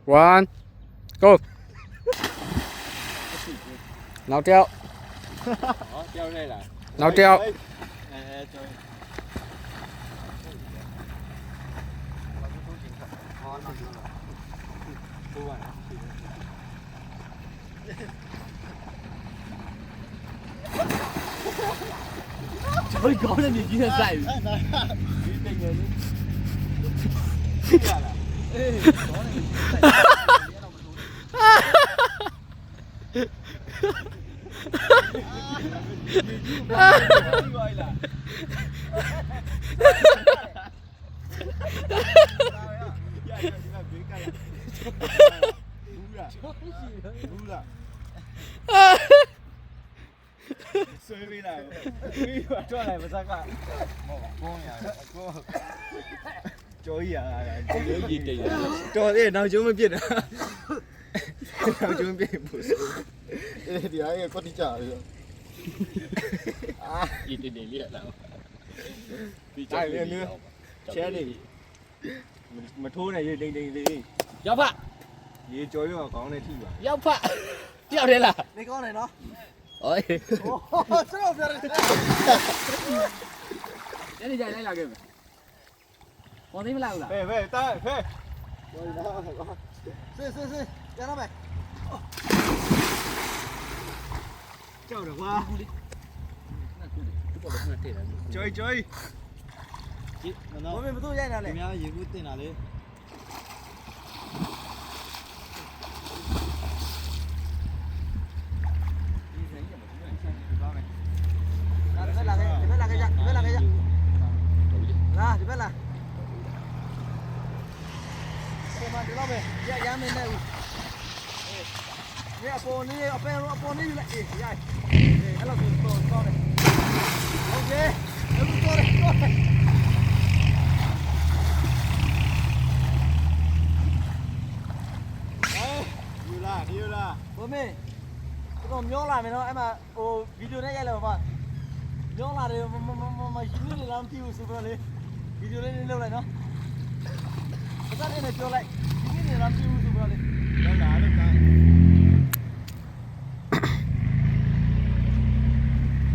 1 go နောက်တစ်ယောက် ဟောကြောက်လိုက်လား နောက်တစ်ယောက် ကျော်저기 거는 얘기는 싸이.ဒီတိတ်ငယ်လေးရလားအေးတော့နေဆွေးပြီးလာပြီးတော့ထွက်လိုက်ပါစကားမဟုတ်ကောင်းရကောကြော်ကြီးရတာရေးတိတ်တော်သေးနောက်ကျုံးမပြစ်တာနောက်ကျုံးပြစ်ဖို့ဒီအားရကိုတိကြရရောရေးတိတ်လေးလာပြီး အဲ့လေနည်းချဲနေမထိုးနဲ့ရေတိမ်တိမ်လေး ရောက်ဖ ရေကြော်ရောခေါင်းနဲ့ထိပါ ရောက်ဖတယောက်တည်းလား နေကောင်းတယ်နော် ဟေး ကျွန်တော်ပြောတယ် ညနေကျလိုက်လာခဲ့မယ်ပေါ်သိမလားဘူးလား ဖဲတာဖဲဆေးရတော့မယ်ကြောက်တယ်ကွာကြွိုးဒီမ ဘာ နော် မင်းတို့ရိုက်တာလဲ ဒီများရေဘူးတင်တာလေ ဒီဘက်လာခဲ့ကြလာဒီဘက်လာဒီမှာဒီတော့ပဲရမ်းနေနေဦးအပေါ်နေအပေါ်နေယူလိုက်အေးရိုက်အဲ့လိုဆိုတော့တယ်โอเคအဲ့လိုတော့ယူလာဘမင်းတော့မျောလာမယ်နော်အဲ့မှာဟိုဗီဒီယိုနဲ့ရိုက်လိုက်ပါမျောလာတယ်မရှိနေလားမသိဘူးဆိုတော့လေဗီဒီယိုလေးလုပ်လိုက်နော်ပတ်သက်နေပြောလိုက်ရှိနေလားမသိဘူးဆိုတော့လေလောက်လာ